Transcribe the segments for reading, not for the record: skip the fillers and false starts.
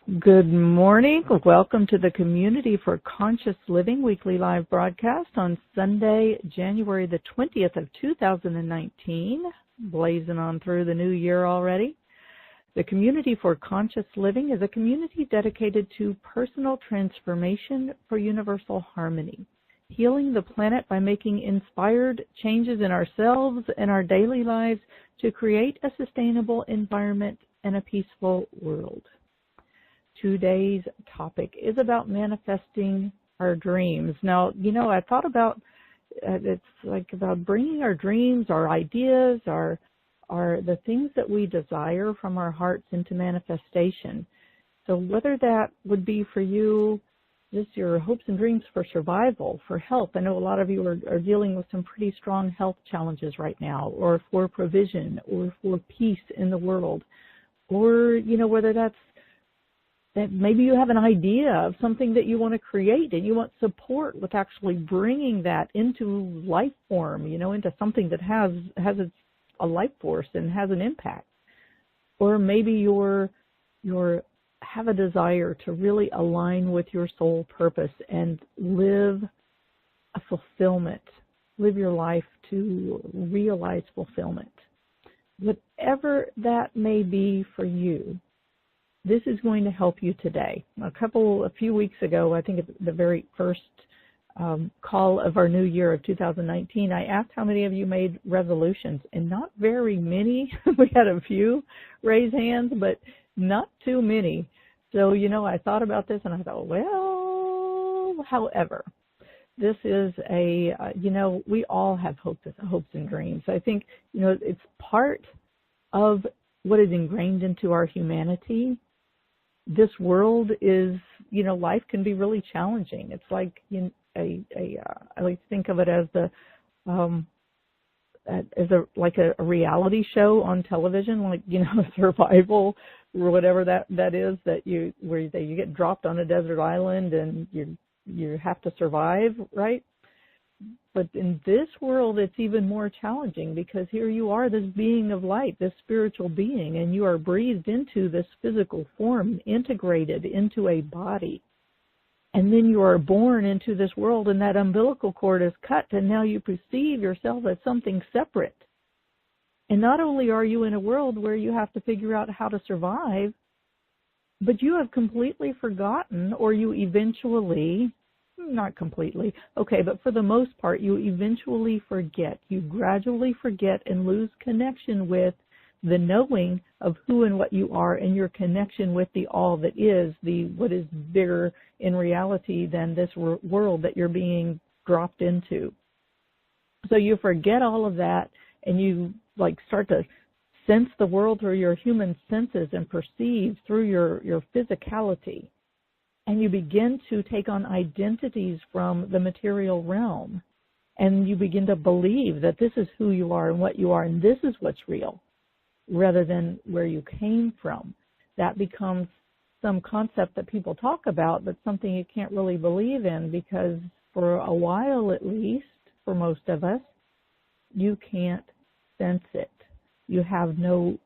Good morning. Welcome to the Community for Conscious Living weekly live broadcast on Sunday, January the 20th of 2019, blazing on through the new year already. The Community for Conscious Living is a community dedicated to personal transformation for universal harmony, healing the planet by making inspired changes in ourselves and our daily lives to create a sustainable environment and a peaceful world. Today's topic is about manifesting our dreams. Now, I thought about it's like about bringing our dreams, our ideas, the things that we desire from our hearts into manifestation. So whether that would be for you, just your hopes and dreams for survival, for health. I know a lot of you are dealing with some pretty strong health challenges right now, or for provision, or for peace in the world, or, whether that maybe you have an idea of something that you want to create and you want support with actually bringing that into life form, into something that has a life force and has an impact. Or maybe you have a desire to really align with your soul purpose and live a fulfillment, live your life to realize fulfillment. Whatever that may be for you, this is going to help you today. A few weeks ago, I think at the very first call of our new year of 2019, I asked how many of you made resolutions, and not very many. We had a few raise hands, but not too many. So, I thought about this and I thought, however, this is we all have hopes and dreams. I think, it's part of what is ingrained into our humanity. This world is, life can be really challenging. It's like I like to think of it as a reality show on television, like survival or whatever that is, where you get dropped on a desert island and you have to survive, right? But in this world, it's even more challenging because here you are, this being of light, this spiritual being, and you are breathed into this physical form, integrated into a body. And then you are born into this world, and that umbilical cord is cut, and now you perceive yourself as something separate. And not only are you in a world where you have to figure out how to survive, but you have completely forgotten, or you eventually... Not completely. Okay, but for the most part, you eventually forget. You gradually forget and lose connection with the knowing of who and what you are and your connection with the all that is, what is bigger in reality than this world that you're being dropped into. So you forget all of that and you start to sense the world through your human senses and perceive through your physicality. And you begin to take on identities from the material realm. And you begin to believe that this is who you are and what you are, and this is what's real, rather than where you came from. That becomes some concept that people talk about, but something you can't really believe in, because for a while at least, for most of us, you can't sense it. You have no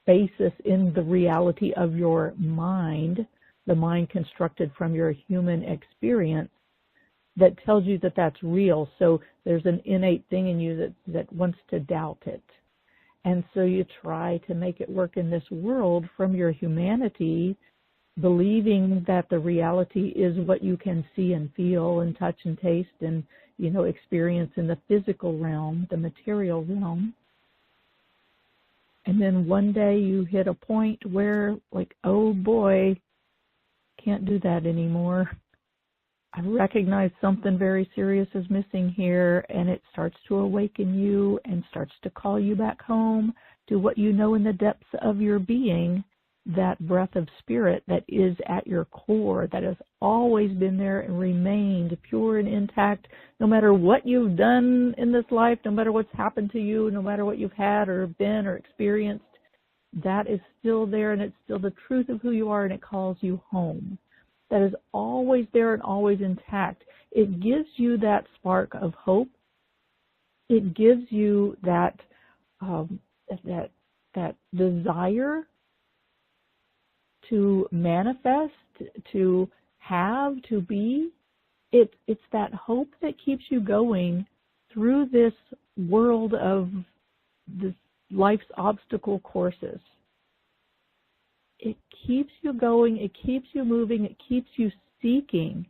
basis in the reality of your mind, the mind constructed from your human experience, that tells you that that's real. So there's an innate thing in you that wants to doubt it. And so you try to make it work in this world from your humanity, believing that the reality is what you can see and feel and touch and taste and, experience in the physical realm, the material realm. And then one day you hit a point where, oh boy, can't do that anymore. I recognize something very serious is missing here, and it starts to awaken you and starts to call you back home to what you know in the depths of your being, that breath of spirit that is at your core, that has always been there and remained pure and intact, no matter what you've done in this life, no matter what's happened to you, no matter what you've had or been or experienced. That is still there, and it's still the truth of who you are, and it calls you home. That is always there and always intact. It gives you that spark of hope. It gives you that desire to manifest, to have, to be. It's that hope that keeps you going through this world of this life's obstacle courses. It keeps you going, it keeps you moving, it keeps you seeking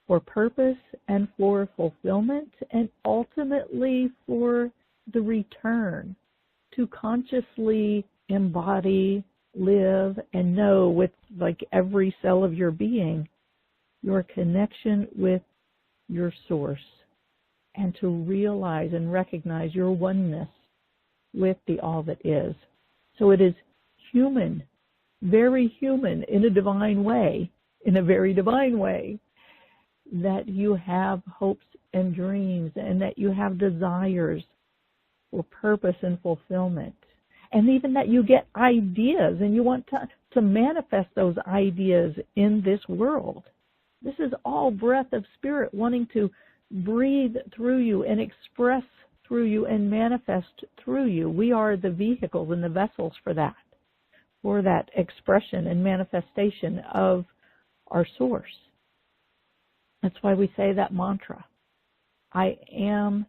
for purpose and for fulfillment, and ultimately for the return to consciously embody, live, and know with like every cell of your being your connection with your source, and to realize and recognize your oneness with the all that is. So it is human, very human in a divine way, in a very divine way, that you have hopes and dreams and that you have desires for purpose and fulfillment. And even that you get ideas and you want to manifest those ideas in this world. This is all breath of spirit wanting to breathe through you and express through you and manifest through you. We are the vehicles and the vessels for that expression and manifestation of our source. That's why we say that mantra. I am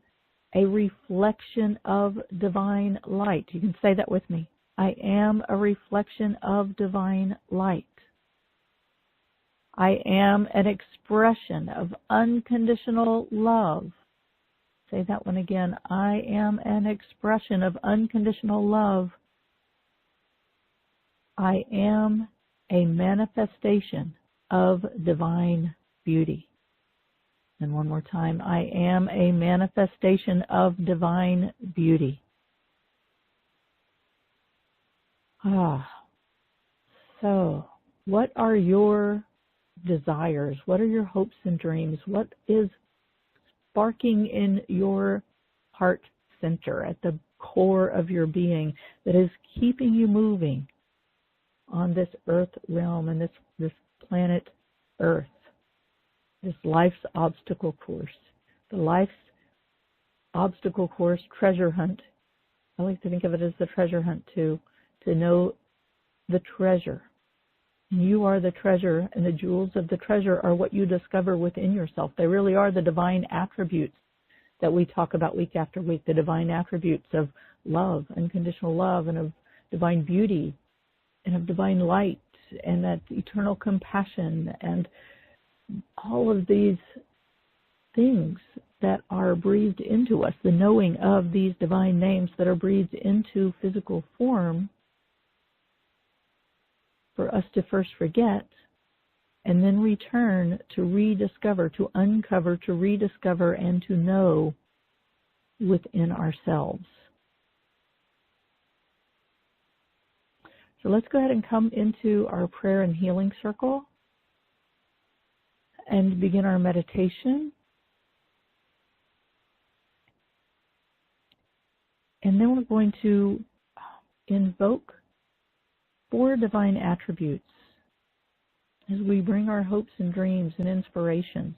a reflection of divine light. You can say that with me. I am a reflection of divine light. I am an expression of unconditional love. Say that one again. I am an expression of unconditional love. I am a manifestation of divine beauty. And one more time, I am a manifestation of divine beauty. So, what are your desires? What are your hopes and dreams? What is sparking in your heart center, at the core of your being, that is keeping you moving on this earth realm and this planet Earth, this life's obstacle course, the life's obstacle course treasure hunt? I like to think of it as the treasure hunt too, to know the treasure. You are the treasure, and the jewels of the treasure are what you discover within yourself. They really are the divine attributes that we talk about week after week, the divine attributes of love, unconditional love, and of divine beauty, and of divine light, and that eternal compassion, and all of these things that are breathed into us, the knowing of these divine names that are breathed into physical form, for us to first forget and then return to rediscover, to uncover, to rediscover, and to know within ourselves. So let's go ahead and come into our prayer and healing circle and begin our meditation. And then we're going to invoke 4 divine attributes as we bring our hopes and dreams and inspirations,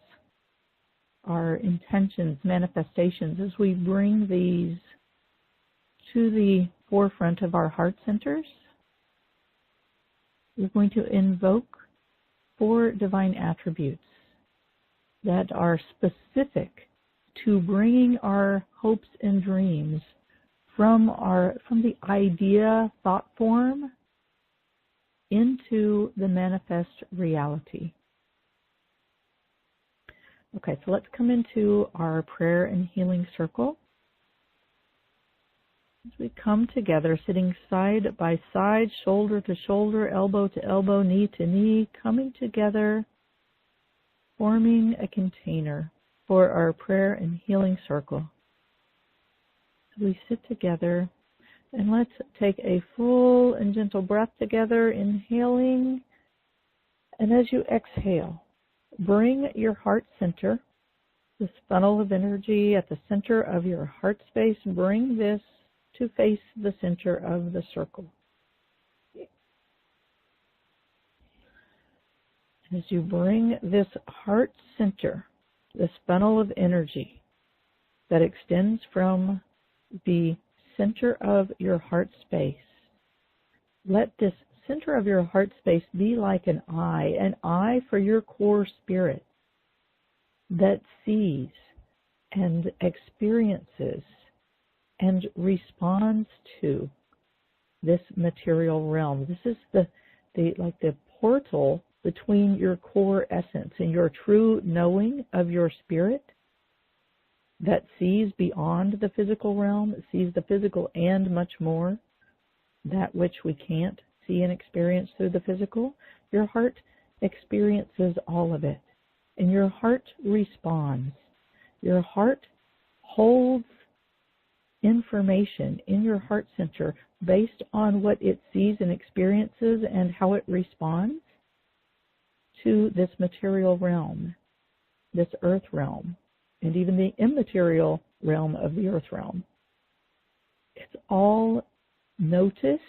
our intentions, manifestations, as we bring these to the forefront of our heart centers. We're going to invoke 4 divine attributes that are specific to bringing our hopes and dreams from the idea thought form into the manifest reality. Okay, so let's come into our prayer and healing circle. As we come together, sitting side by side, shoulder to shoulder, elbow to elbow, knee to knee, coming together, forming a container for our prayer and healing circle. So we sit together. And let's take a full and gentle breath together, inhaling. And as you exhale, bring your heart center, this funnel of energy at the center of your heart space, bring this to face the center of the circle. As you bring this heart center, this funnel of energy that extends from the center of your heart space, let this center of your heart space be like an eye for your core spirit that sees and experiences and responds to this material realm. This is the portal between your core essence and your true knowing of your spirit that sees beyond the physical realm, sees the physical and much more, that which we can't see and experience through the physical. Your heart experiences all of it, and your heart responds. Your heart holds information in your heart center based on what it sees and experiences and how it responds to this material realm, this earth realm, and even the immaterial realm of the earth realm. It's all noticed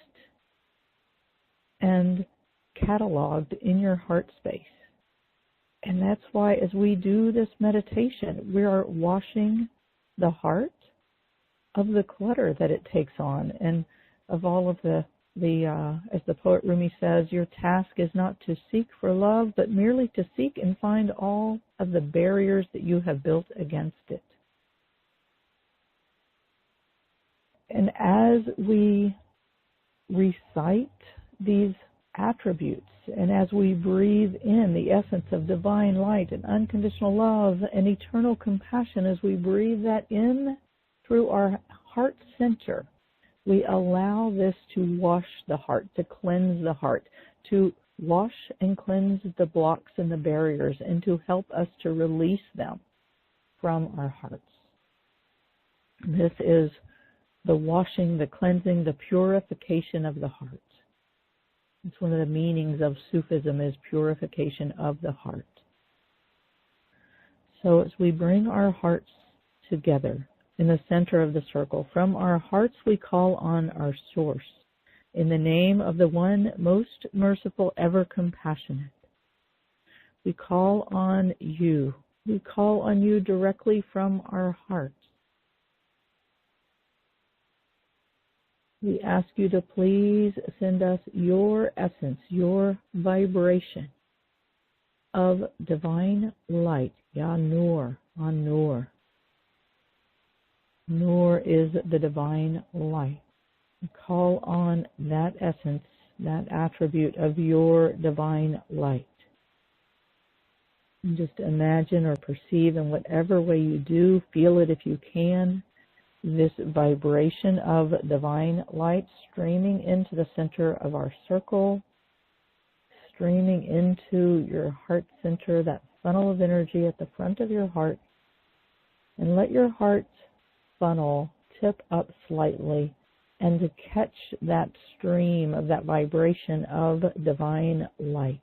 and cataloged in your heart space. And that's why as we do this meditation, we are washing the heart of the clutter that it takes on and of all of the as the poet Rumi says, your task is not to seek for love, but merely to seek and find all of the barriers that you have built against it. And as we recite these attributes, and as we breathe in the essence of divine light and unconditional love and eternal compassion, as we breathe that in through our heart center, we allow this to wash the heart, to cleanse the heart, to wash and cleanse the blocks and the barriers, and to help us to release them from our hearts. This is the washing, the cleansing, the purification of the heart. It's one of the meanings of Sufism, is purification of the heart. So as we bring our hearts together in the center of the circle, from our hearts we call on our source, in the name of the one most merciful, ever compassionate. We call on you. We call on you directly from our hearts. We ask you to please send us your essence, your vibration of divine light. Ya Nur, An-Nur. Nur is the divine light. We call on that essence, that attribute of your divine light. And just imagine or perceive in whatever way you do, feel it if you can, this vibration of divine light streaming into the center of our circle, streaming into your heart center, that funnel of energy at the front of your heart. And let your heart funnel tip up slightly and to catch that stream of that vibration of divine light.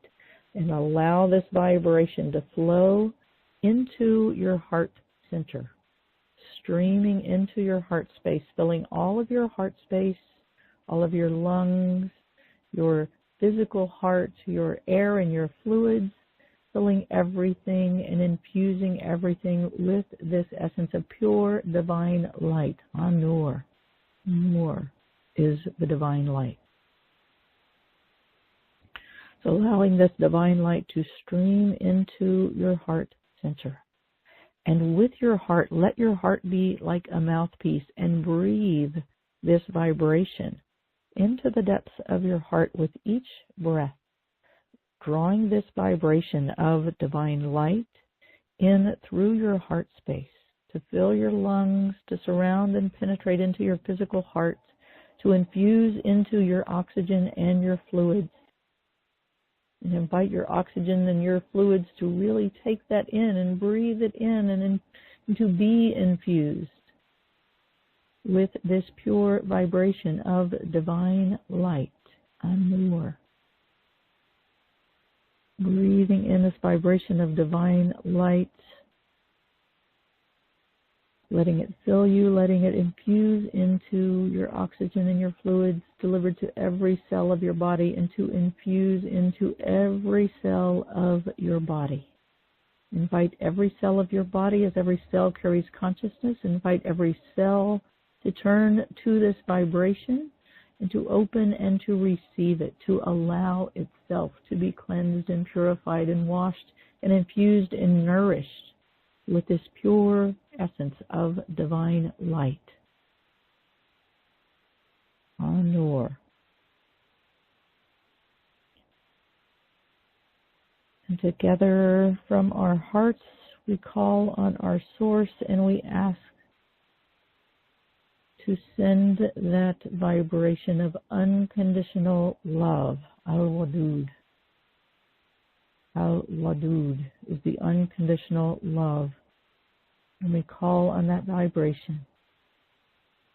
And allow this vibration to flow into your heart center, streaming into your heart space, filling all of your heart space, all of your lungs, your physical heart, your air and your fluids, filling everything and infusing everything with this essence of pure divine light. An-Nur. Nur is the divine light. So allowing this divine light to stream into your heart center. And with your heart, let your heart be like a mouthpiece and breathe this vibration into the depths of your heart with each breath, drawing this vibration of divine light in through your heart space to fill your lungs, to surround and penetrate into your physical heart, to infuse into your oxygen and your fluids. And invite your oxygen and your fluids to really take that in and breathe it in and to be infused with this pure vibration of divine light. An-Nur. Breathing in this vibration of divine light, letting it fill you, letting it infuse into your oxygen and your fluids, delivered to every cell of your body, and to infuse into every cell of your body. Invite every cell of your body, as every cell carries consciousness, invite every cell to turn to this vibration and to open and to receive it, to allow itself to be cleansed and purified and washed and infused and nourished with this pure essence of divine light. Anur. And together from our hearts, we call on our source and we ask to send that vibration of unconditional love. Al-Wadud. Al-Wadud is the unconditional love. And we call on that vibration.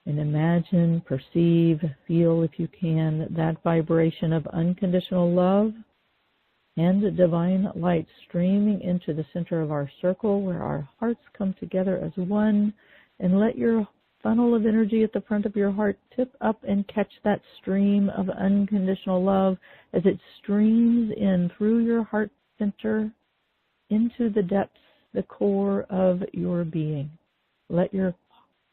And imagine, perceive, feel if you can, that vibration of unconditional love and divine light streaming into the center of our circle where our hearts come together as one. And let your funnel of energy at the front of your heart tip up and catch that stream of unconditional love as it streams in through your heart center into the depths, the core of your being. Let your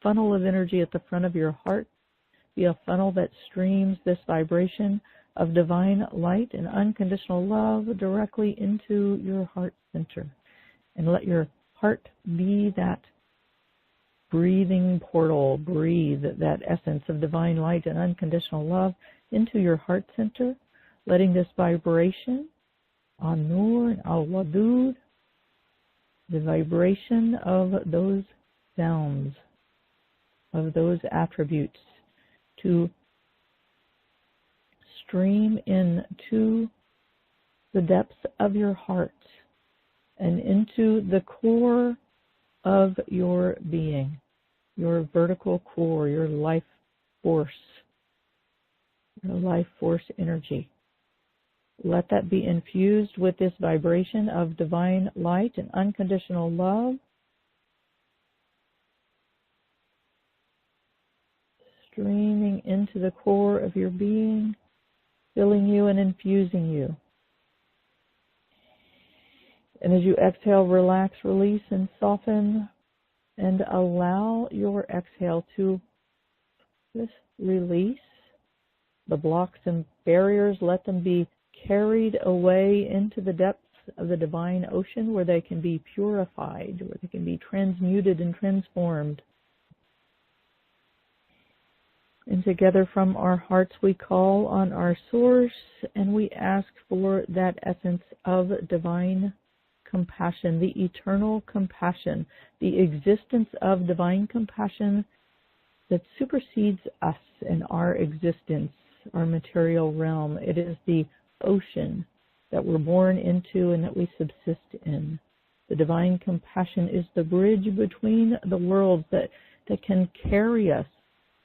funnel of energy at the front of your heart be a funnel that streams this vibration of divine light and unconditional love directly into your heart center. And let your heart be that breathing portal. Breathe that essence of divine light and unconditional love into your heart center, letting this vibration, An-Nur and Al-Wadud, the vibration of those sounds, of those attributes, to stream into the depths of your heart and into the core of your being, your vertical core, your life force energy. Let that be infused with this vibration of divine light and unconditional love, streaming into the core of your being, filling you and infusing you. And as you exhale, relax, release, and soften, and allow your exhale to just release the blocks and barriers. Let them be carried away into the depths of the divine ocean where they can be purified, where they can be transmuted and transformed. And together from our hearts we call on our source and we ask for that essence of divine compassion, the eternal compassion, the existence of divine compassion that supersedes us and our existence, our material realm. It is the ocean that we're born into and that we subsist in. The divine compassion is the bridge between the worlds that can carry us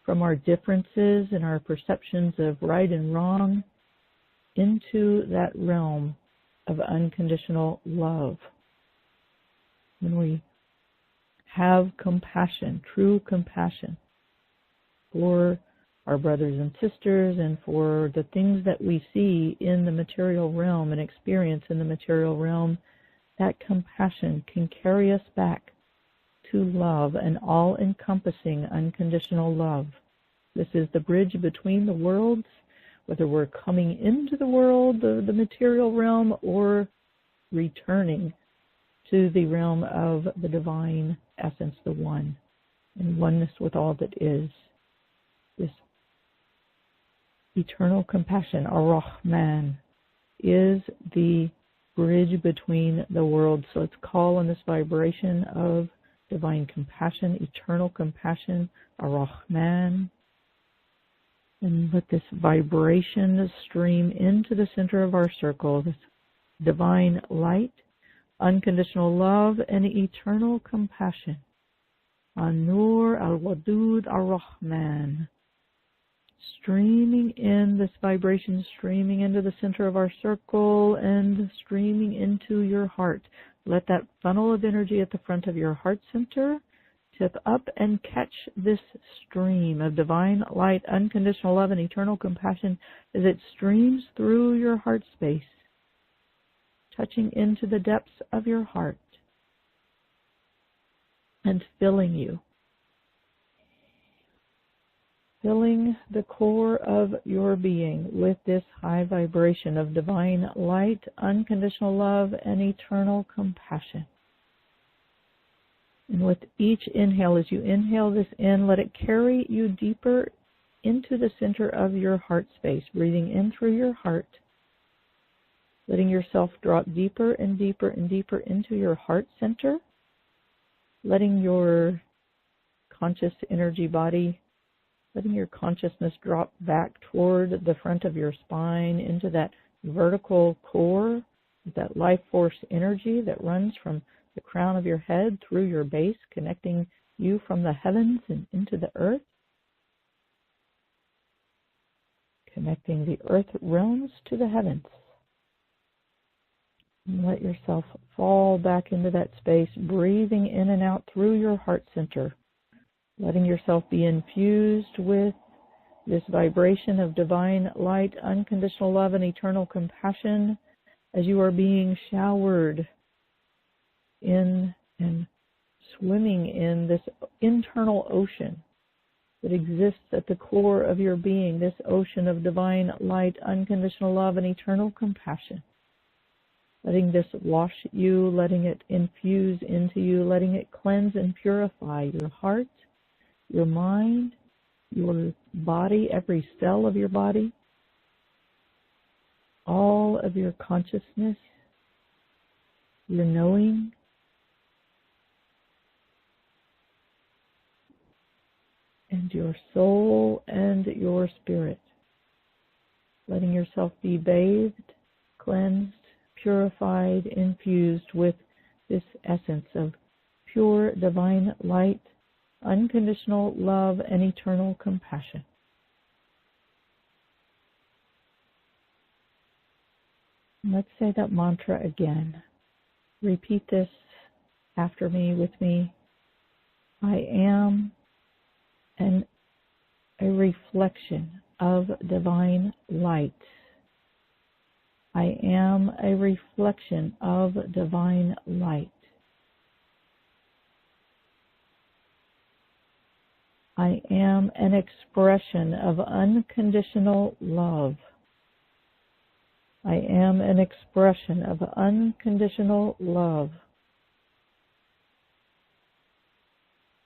from our differences and our perceptions of right and wrong into that realm of unconditional love. When we have compassion, true compassion for our brothers and sisters and for the things that we see in the material realm and experience in the material realm, that compassion can carry us back to love, an all-encompassing unconditional love. This is the bridge between the worlds, whether we're coming into the world, the material realm, or returning to the realm of the divine essence, the one, in oneness with all that is. This eternal compassion, Ar-Rahman, is the bridge between the worlds. So let's call on this vibration of divine compassion, eternal compassion, Ar-Rahman, and let this vibration stream into the center of our circle, this divine light, unconditional love, and eternal compassion. An-Nur, Al-Wadud, Ar-Rahman. Streaming in, this vibration streaming into the center of our circle and streaming into your heart. Let that funnel of energy at the front of your heart center tip up and catch this stream of divine light, unconditional love, and eternal compassion as it streams through your heart space, touching into the depths of your heart and filling you. filling the core of your being with this high vibration of divine light, unconditional love, and eternal compassion. And with each inhale, as you inhale this in, let it carry you deeper into the center of your heart space, breathing in through your heart, letting yourself drop deeper and deeper and deeper into your heart center, letting your conscious energy body, letting your consciousness drop back toward the front of your spine into that vertical core, that life force energy that runs from the crown of your head through your base, connecting you from the heavens and into the earth, connecting the earth realms to the heavens. And let yourself fall back into that space, breathing in and out through your heart center, letting yourself be infused with this vibration of divine light, unconditional love, and eternal compassion as you are being showered in and swimming in this internal ocean that exists at the core of your being, this ocean of divine light, unconditional love, and eternal compassion. Letting this wash you, letting it infuse into you, letting it cleanse and purify your heart, your mind, your body, every cell of your body, all of your consciousness, your knowing, and your soul and your spirit. Letting yourself be bathed, cleansed, purified, infused with this essence of pure divine light, unconditional love, and eternal compassion. Let's say that mantra again. Repeat this after me, with me. I am a reflection of divine light. I am a reflection of divine light. I am an expression of unconditional love. I am an expression of unconditional love.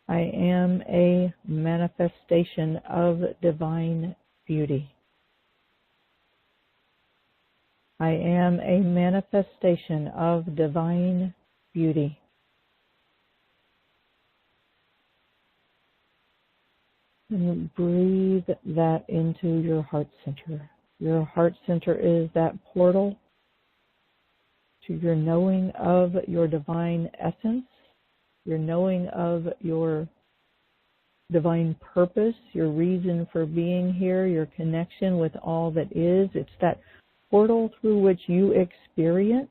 I am a manifestation of divine beauty. I am a manifestation of divine beauty. And breathe that into your heart center. Your heart center is that portal to your knowing of your divine essence, your knowing of your divine purpose, your reason for being here, your connection with all that is. It's that portal through which you experience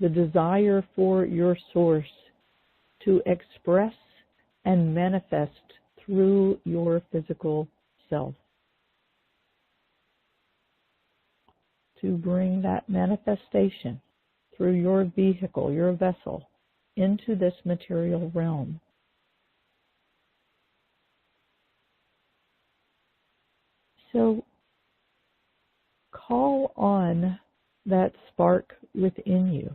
the desire for your source to express and manifest through your physical self. To bring that manifestation through your vehicle, your vessel, into this material realm. So call on that spark within you,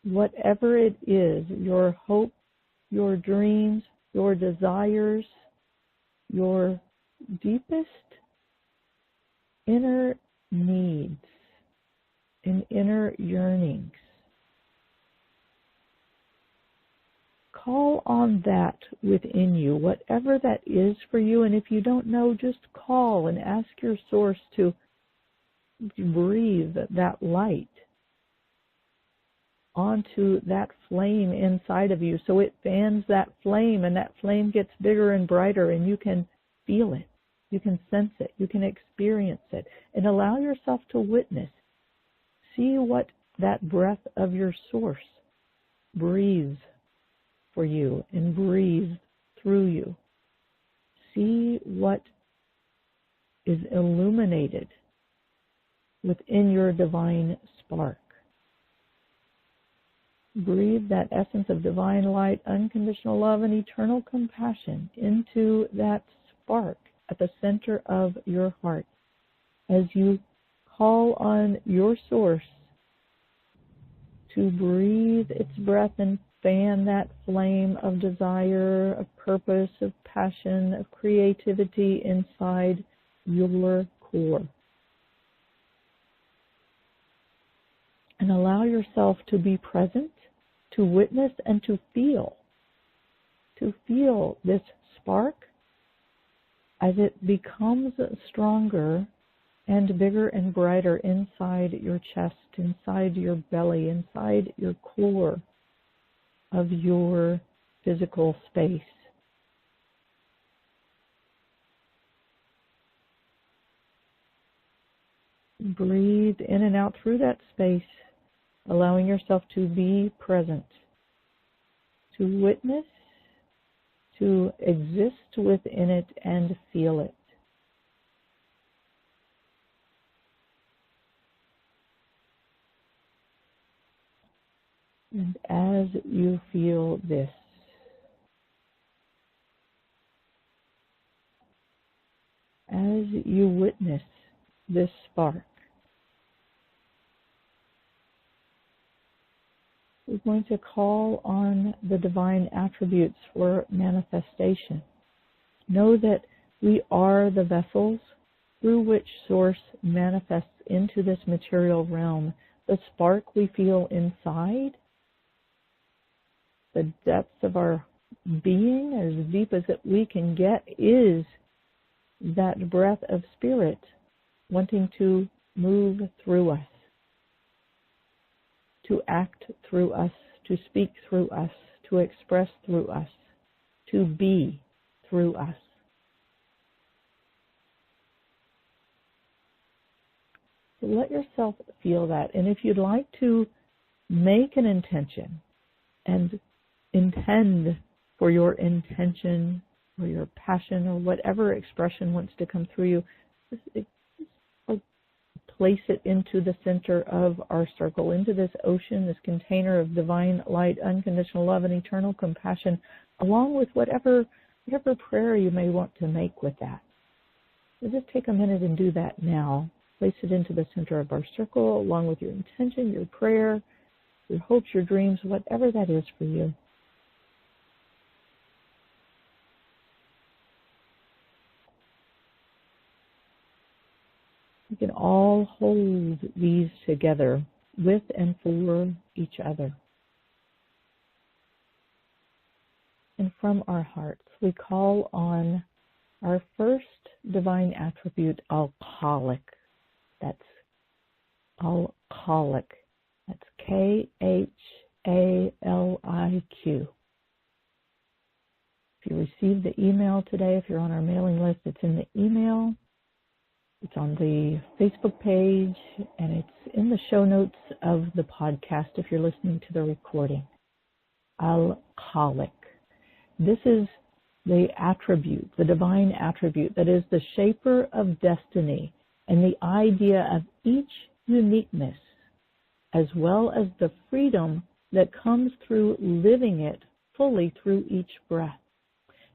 whatever it is, your hope, your dreams, your desires, your deepest inner needs and inner yearnings. Call on that within you, whatever that is for you. And if you don't know, just call and ask your source to breathe that light onto that flame inside of you, so it fans that flame, and that flame gets bigger and brighter, and you can feel it, you can sense it, you can experience it, and allow yourself to witness. See what that breath of your source breathes for you and breathes through you. See what is illuminated within your divine spark. Breathe that essence of divine light, unconditional love, and eternal compassion into that spark, at the center of your heart as you call on your source to breathe its breath and fan that flame of desire, of purpose, of passion, of creativity inside your core. And allow yourself to be present, to witness, and to feel this spark as it becomes stronger and bigger and brighter inside your chest, inside your belly, inside your core of your physical space. Breathe in and out through that space, allowing yourself to be present, to witness, to exist within it and feel it. And as you feel this, as you witness this spark, we're going to call on the divine attributes for manifestation. Know that we are the vessels through which Source manifests into this material realm. The spark we feel inside, the depths of our being, as deep as that we can get, is that breath of spirit wanting to move through us, to act through us, to speak through us, to express through us, to be through us. So let yourself feel that. And if you'd like to make an intention and intend for your intention or your passion or whatever expression wants to come through you, just place it into the center of our circle, into this ocean, this container of divine light, unconditional love, and eternal compassion, along with whatever prayer you may want to make with that. So just take a minute and do that now. Place it into the center of our circle, along with your intention, your prayer, your hopes, your dreams, whatever that is for you. We can all hold these together with and for each other. And from our hearts, we call on our first divine attribute, alcoholic. That's alcoholic. That's K-H-A-L-I-Q. If you received the email today, if you're on our mailing list, it's in the email. It's on the Facebook page, and it's in the show notes of the podcast if you're listening to the recording. Alcoholic. This is the attribute, the divine attribute that is the shaper of destiny and the idea of each uniqueness, as well as the freedom that comes through living it fully through each breath.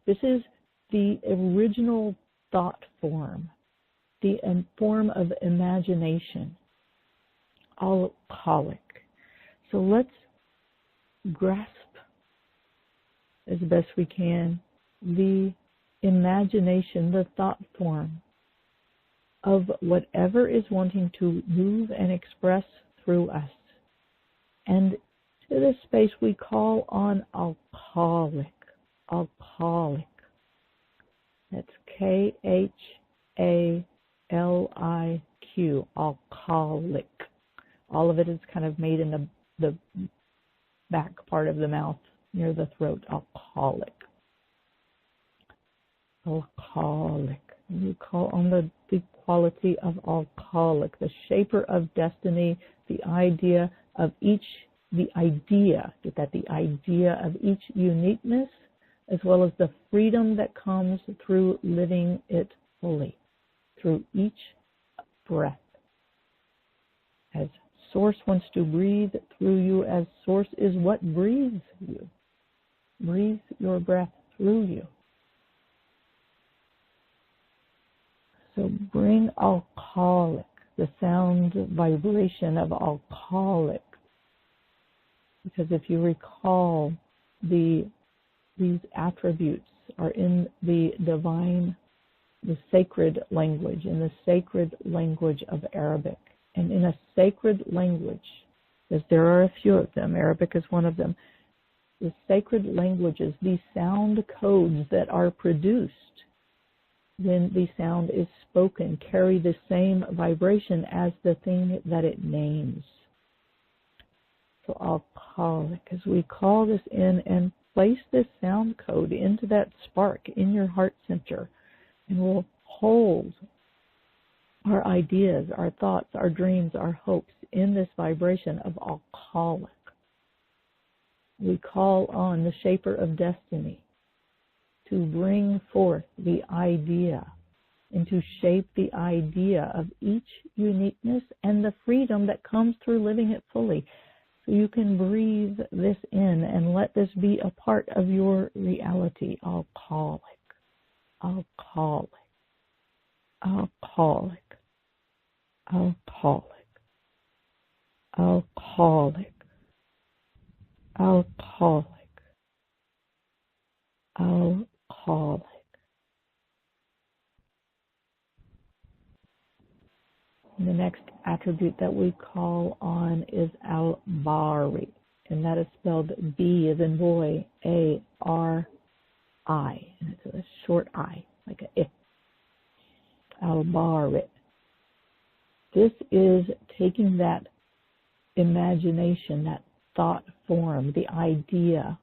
This is the original thought form, the form of imagination, alcoholic. So let's grasp as best we can the imagination, the thought form of whatever is wanting to move and express through us. And to this space we call on alcoholic. Alcoholic. That's K-H-A-L-I-Q. Alcoholic. All of it is kind of made in the back part of the mouth near the throat. Alcoholic. Alcoholic. You call on the quality of alcoholic, the shaper of destiny, the idea of each, the idea of each uniqueness, as well as the freedom that comes through living it fully, through each breath. As Source wants to breathe through you, as Source is what breathes you. Breathe your breath through you. So bring alcoholic, the sound vibration of alcoholic. Because if you recall, these attributes are in the divine, the sacred language, in the sacred language of Arabic. And in a sacred language, because there are a few of them, Arabic is one of them, the sacred languages, these sound codes that are produced when the sound is spoken carry the same vibration as the thing that it names. So alcoholic, as we call this in and place this sound code into that spark in your heart center, and we'll hold our ideas, our thoughts, our dreams, our hopes in this vibration of alcoholic. We call on the shaper of destiny to bring forth the idea and to shape the idea of each uniqueness and the freedom that comes through living it fully. So you can breathe this in and let this be a part of your reality. Alcoholic, alcoholic, alcoholic, alcoholic, alcoholic, alcoholic, alcoholic. And the next attribute that we call on is al-Bari, and that is spelled B as in boy, A-R-I, and it's a short I, like a I. Al-Bari. This is taking that imagination, that thought form, the idea,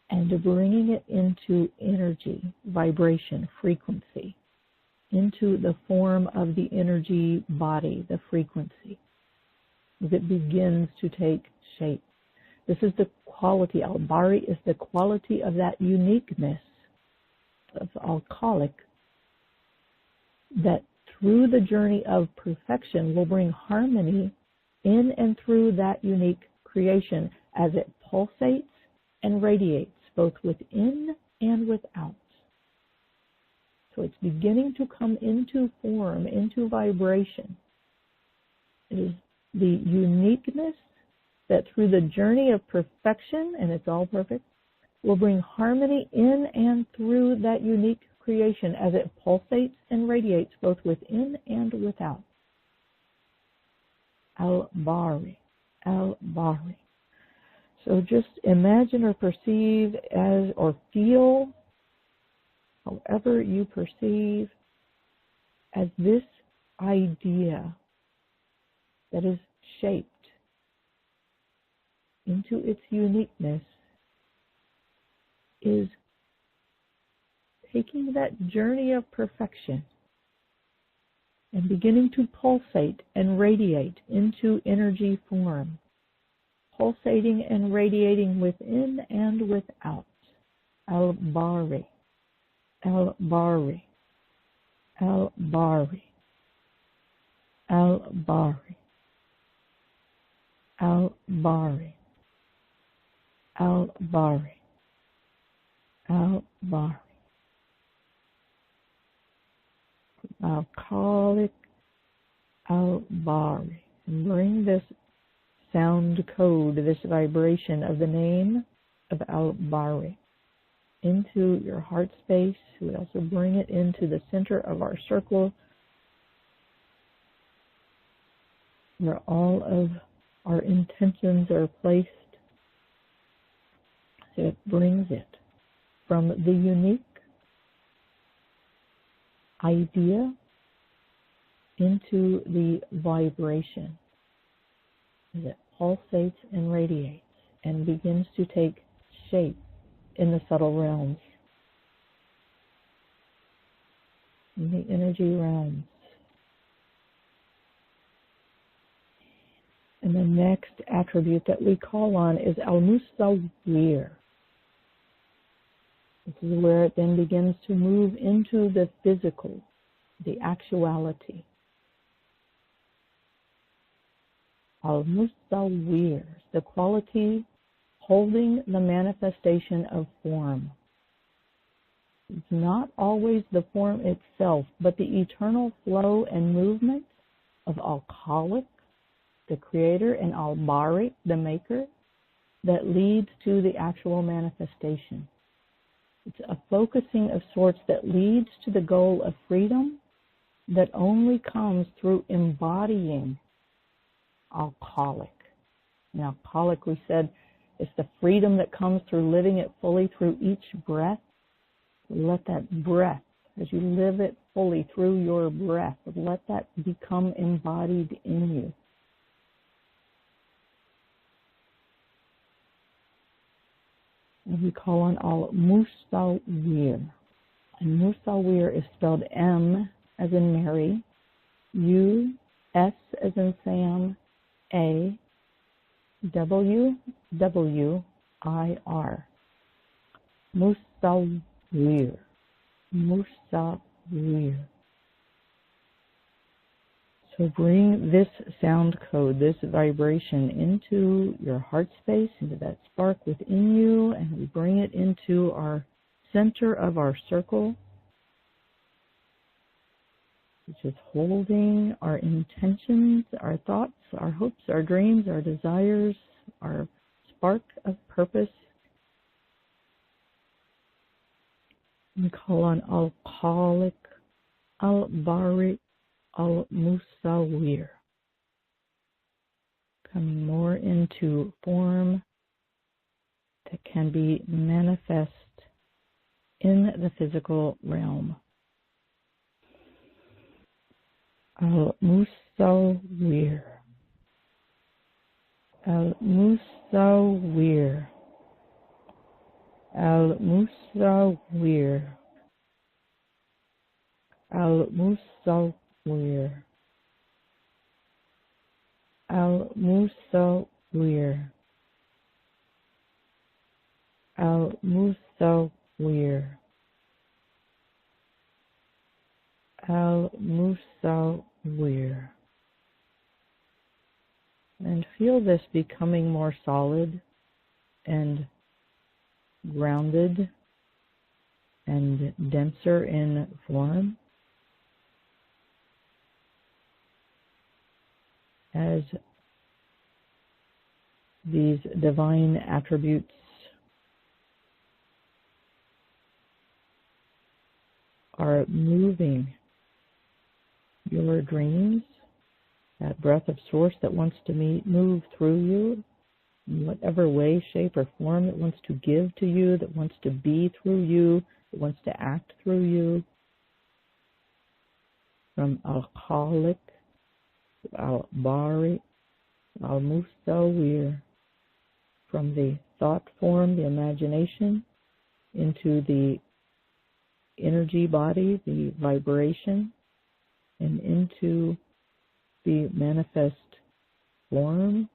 and bringing it into energy, vibration, frequency, into the form of the energy body, the frequency, as it begins to take shape. This is the quality, al-Bari is the quality of that uniqueness of alcoholic that through the journey of perfection will bring harmony in and through that unique creation as it pulsates and radiates both within and without. So it's beginning to come into form, into vibration. It is the uniqueness that through the journey of perfection, and it's all perfect, will bring harmony in and through that unique creation as it pulsates and radiates both within and without. Al-Bari, Al-Bari. So just imagine or perceive as, or feel, however you perceive, as this idea that is shaped into its uniqueness is taking that journey of perfection and beginning to pulsate and radiate into energy form, pulsating and radiating within and without. Al-Bari, Al-Bari, Al-Bari, Al-Bari, Al-Bari, Al-Bari, Al-Bari. Alcoholic, Al-Bari. And bring this sound code, this vibration of the name of Al-Bari into your heart space. We also bring it into the center of our circle, where all of our intentions are placed. So it brings it from the unique idea into the vibration as it pulsates and radiates and begins to take shape in the subtle realms, in the energy realms. And the next attribute that we call on is al-Musawwir. This is where it then begins to move into the physical, the actuality. Al-Musawwir, the quality holding the manifestation of form. It's not always the form itself, but the eternal flow and movement of Al-Khaliq, the creator, and Al-Bari, the maker, that leads to the actual manifestation. It's a focusing of sorts that leads to the goal of freedom that only comes through embodying Al-Khaliq. Now, Al-Khaliq, we said, is the freedom that comes through living it fully through each breath. Let that breath, as you live it fully through your breath, let that become embodied in you. And we call on Al-Musawwir. And Musawwir is spelled M as in Mary, U, S as in Sam, A, W, W, I, R. Musawwir. Musawwir. So bring this sound code, this vibration into your heart space, into that spark within you, and we bring it into our center of our circle, which is holding our intentions, our thoughts, our hopes, our dreams, our desires, our spark of purpose. We call on Al-Khaliq, Al-Bari, Al-Musawwir, coming more into form that can be manifest in the physical realm. Al-Musawwir, Al-Musawwir, Al-Musawwir, Al-Musawwir, Al-Musawwir, Al-Musawwir, Al-Musawwir. And feel this becoming more solid and grounded and denser in form as these divine attributes are moving your dreams, that breath of source that wants to move through you in whatever way, shape, or form it wants to give to you, that wants to be through you, that wants to act through you. From Al-Khaliq, Al-Bari, Al-Musawwir, from the thought form, the imagination, into the energy body, the vibration, and into the manifest form,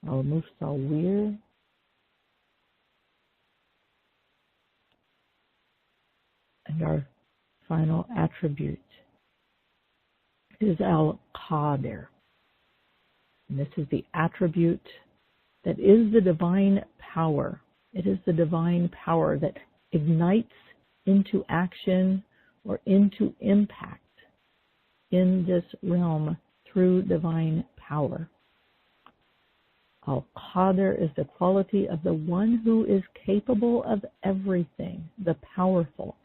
Al-Musawwir. And our final attribute is Al-Qadir. And this is the attribute that is the divine power. It is the divine power that ignites into action or into impact in this realm through divine power. Al-Qadir is the quality of the one who is capable of everything, the powerful,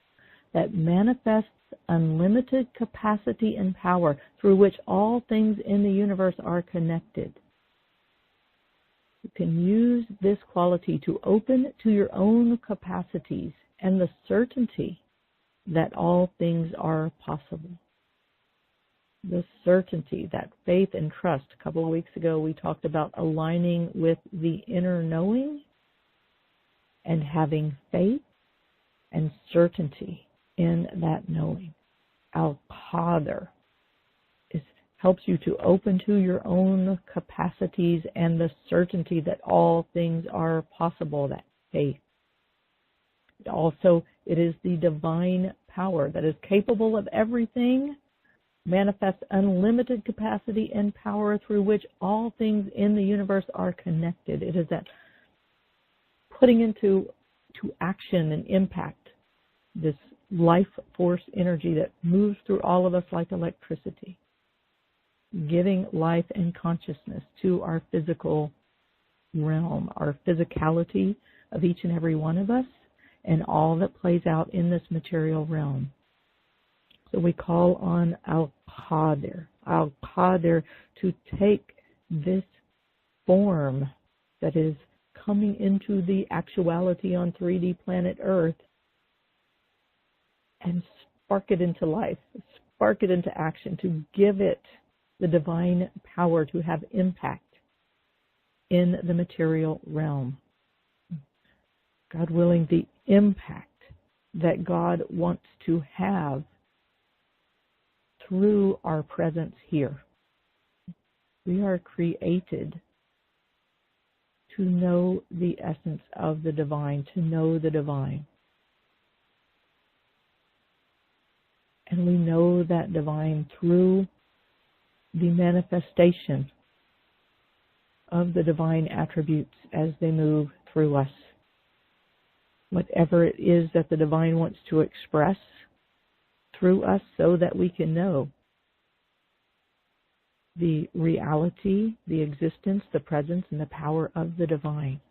that manifests unlimited capacity and power through which all things in the universe are connected. You can use this quality to open to your own capacities and the certainty that all things are possible. The certainty, that faith and trust. A couple of weeks ago we talked about aligning with the inner knowing and having faith and certainty in that knowing. Al-Qadir helps you to open to your own capacities and the certainty that all things are possible, that faith. Also, it is the divine power that is capable of everything, manifests unlimited capacity and power through which all things in the universe are connected. It is that putting into action and impact this life force energy that moves through all of us like electricity, giving life and consciousness to our physical realm, our physicality of each and every one of us, and all that plays out in this material realm. So we call on Al-Qadir to take this form that is coming into the actuality on 3D planet Earth and spark it into life, spark it into action, to give it the divine power to have impact in the material realm. God willing, the impact that God wants to have through our presence here. We are created to know the essence of the divine, to know the divine. And we know that divine through the manifestation of the divine attributes as they move through us. Whatever it is that the divine wants to express through us so that we can know the reality, the existence, the presence, and the power of the divine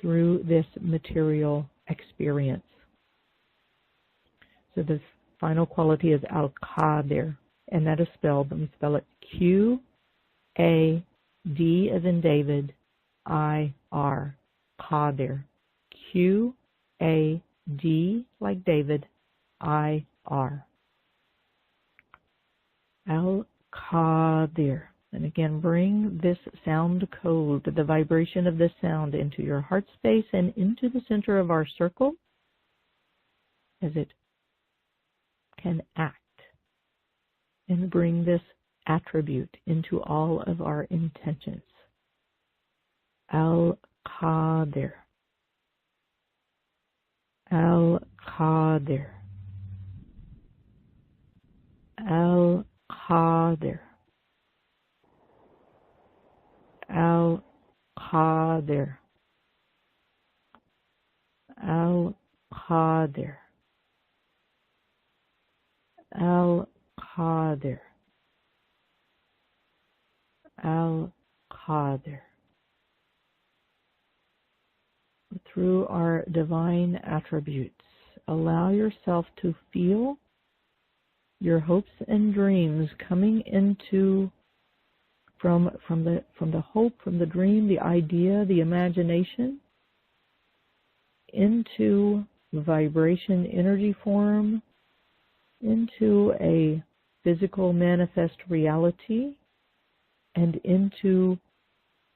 through this material experience. So the final quality is Al-Qadir, and that is spelled, let me spell it, Q-A-D as in David, I-R, Qadir. Q-A-D like David, I-R. Al-Qadir. And again, bring this sound code, the vibration of this sound, into your heart space and into the center of our circle as it can act and bring this attribute into all of our intentions. Al-Qadir. Al-Qadir. Al-Qadir. Al-Qadir. Al-Qadir. Al-Qadir. Al-Qadir. Through our divine attributes, allow yourself to feel your hopes and dreams coming into from the hope, from the dream, the idea, the imagination, into vibration energy form, into a physical manifest reality, and into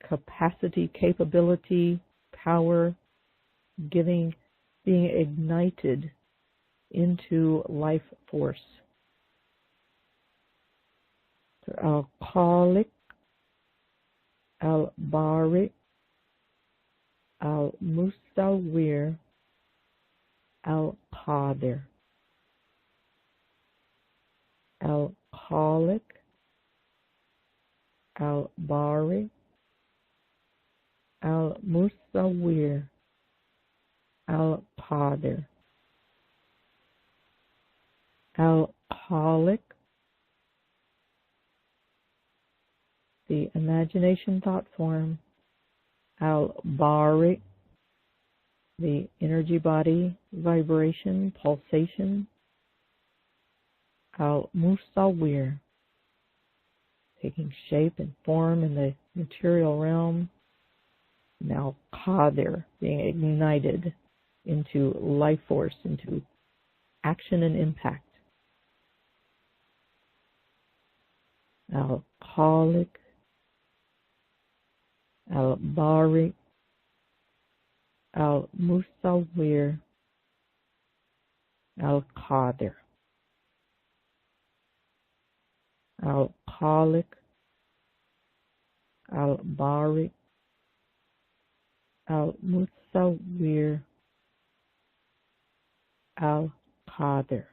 capacity, capability, power, being ignited into life force. So Al-Khaliq, Al-Bari, Al-Mustawir, Al-Qadir. Al-Khaliq, Al-Bari, Al-Mustawir, Al-Qadir. Al-Khaliq, the imagination thought form. Al-Bari, the energy body, vibration, pulsation. Al-Mustawir, taking shape and form in the material realm. Now Qadir, being ignited into life force, into action and impact. Al-Khaliq, Al-Bari, Al-Mustawir, Al-Qadir. Al-Khaliq, Al-Bari, Al-Mustawir, Al-Qadir.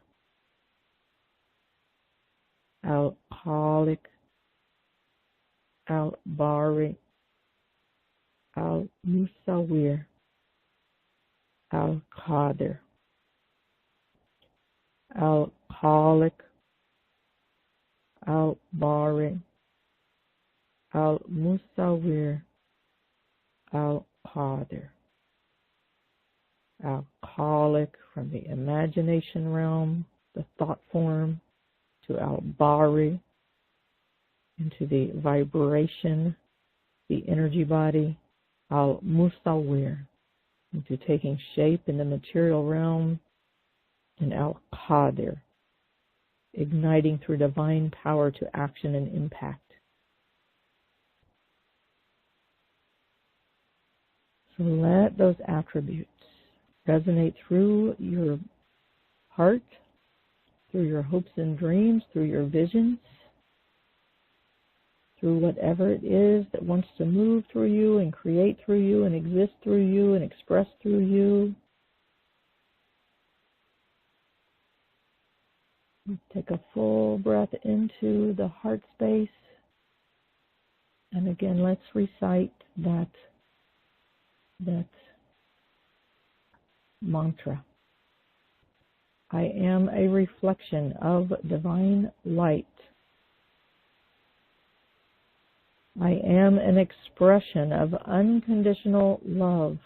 Al-Khaliq, Al-Bari, Al-Mustawir, Al-Qadir. al-Khaliq, al-Bari, al-Musawwir, al-Qadir. Al-Khaliq from the imagination realm, the thought form, to al-Bari, into the vibration, the energy body, al-Musawwir, into taking shape in the material realm, and al-Qadir, igniting through divine power to action and impact. So let those attributes resonate through your heart, through your hopes and dreams, through your visions, through whatever it is that wants to move through you and create through you and exist through you and express through you. Take a full breath into the heart space. And again, let's recite that mantra. I am a reflection of divine light. I am an expression of unconditional love.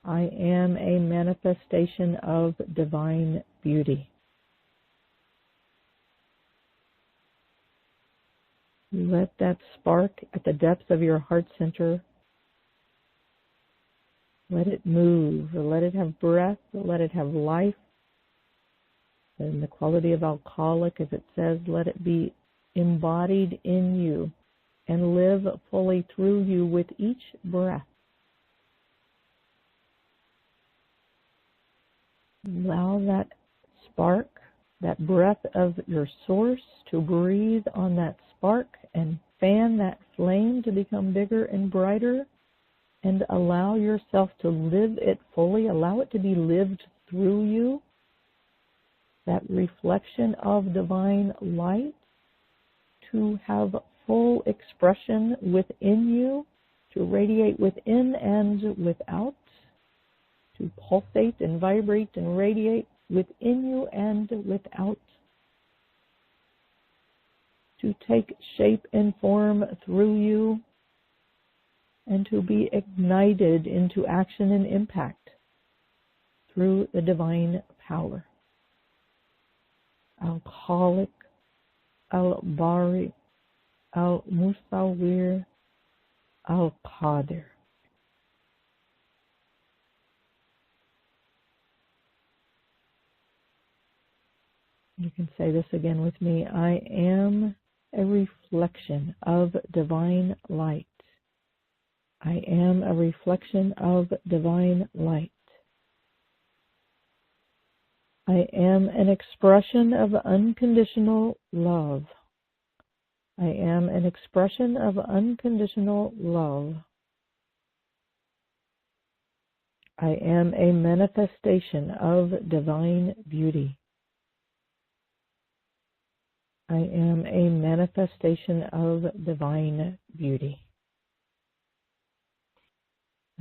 I am a manifestation of divine beauty. Let that spark at the depths of your heart center, let it move, or let it have breath, or let it have life. And the quality of al-Khaliq, as it says, let it be embodied in you and live fully through you with each breath. Allow that spark, that breath of your source, to breathe on that spark and fan that flame to become bigger and brighter, and allow yourself to live it fully. Allow it to be lived through you. That reflection of divine light to have full expression within you, to radiate within and without, to pulsate and vibrate and radiate within you and without, to take shape and form through you, and to be ignited into action and impact through the divine power. Al-Khaliq, Al-Bari, Al-Musawwir, Al-Qadir. You can say this again with me. I am a reflection of divine light. I am a reflection of divine light. I am an expression of unconditional love. I am an expression of unconditional love. I am a manifestation of divine beauty. I am a manifestation of divine beauty.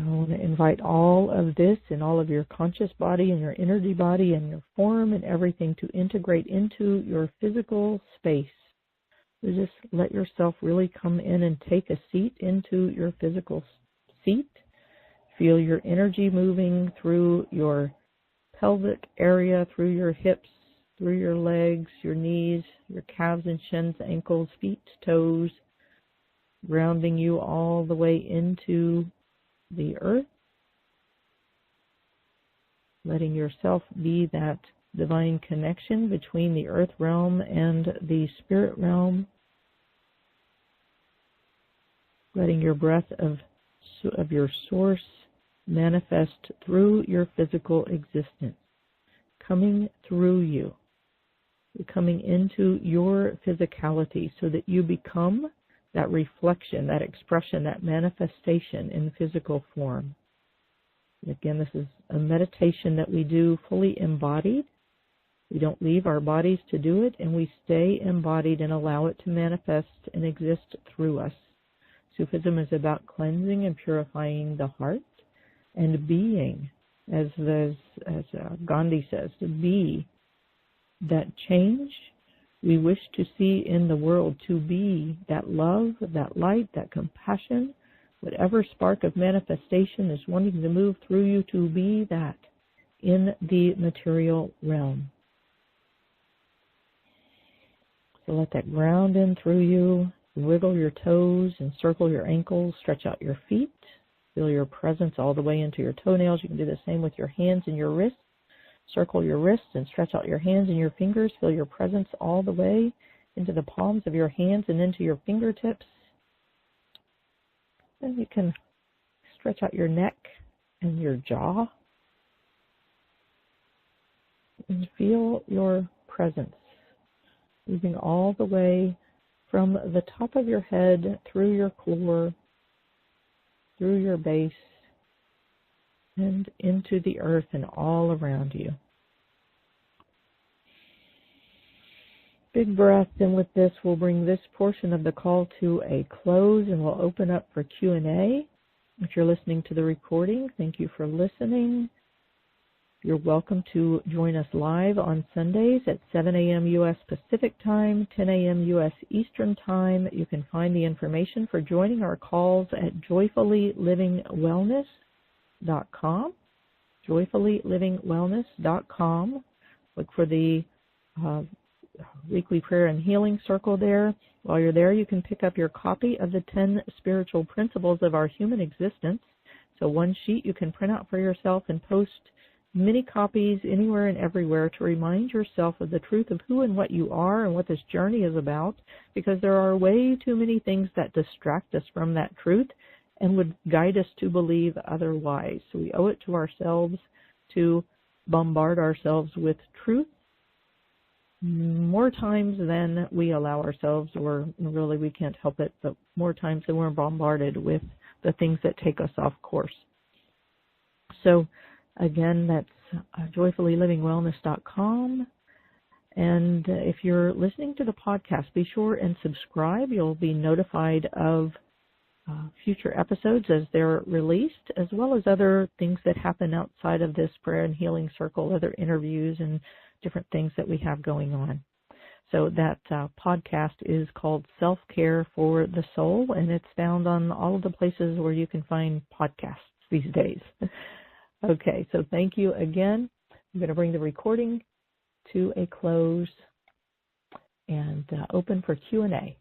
I want to invite all of this and all of your conscious body and your energy body and your form and everything to integrate into your physical space. So just let yourself really come in and take a seat into your physical seat. Feel your energy moving through your pelvic area, through your hips, through your legs, your knees, your calves and shins, ankles, feet, toes, grounding you all the way into the earth, letting yourself be that divine connection between the earth realm and the spirit realm, letting your breath of your source manifest through your physical existence, coming through you, coming into your physicality so that you become that reflection, that expression, that manifestation in physical form. Again, this is a meditation that we do fully embodied. We don't leave our bodies to do it, and we stay embodied and allow it to manifest and exist through us. Sufism is about cleansing and purifying the heart and being as Gandhi says, to be that change we wish to see in the world, to be that love, that light, that compassion, whatever spark of manifestation is wanting to move through you, to be that in the material realm. So let that ground in through you. Wiggle your toes, encircle your ankles, stretch out your feet. Feel your presence all the way into your toenails. You can do the same with your hands and your wrists. Circle your wrists and stretch out your hands and your fingers. Feel your presence all the way into the palms of your hands and into your fingertips. Then you can stretch out your neck and your jaw. And feel your presence moving all the way from the top of your head, through your core, through your base, and into the earth and all around you. Big breath, and with this, we'll bring this portion of the call to a close, and we'll open up for Q&A. If you're listening to the recording, thank you for listening. You're welcome to join us live on Sundays at 7 a.m. U.S. Pacific Time, 10 a.m. U.S. Eastern Time. You can find the information for joining our calls at joyfullylivingwellness.com, joyfullylivingwellness.com. Look for the weekly prayer and healing circle there. While you're there, you can pick up your copy of the 10 spiritual principles of our human existence. So one sheet you can print out for yourself and post many copies anywhere and everywhere to remind yourself of the truth of who and what you are and what this journey is about, because there are way too many things that distract us from that truth and would guide us to believe otherwise. So we owe it to ourselves to bombard ourselves with truth more times than we allow ourselves, or really we can't help it, but more times than we're bombarded with the things that take us off course. So again, that's joyfullylivingwellness.com. And if you're listening to the podcast, be sure and subscribe. You'll be notified of future episodes as they're released, as well as other things that happen outside of this prayer and healing circle, other interviews and different things that we have going on. So that podcast is called Self-Care for the Soul, and it's found on all of the places where you can find podcasts these days. Okay, so thank you again. I'm going to bring the recording to a close and open for Q&A.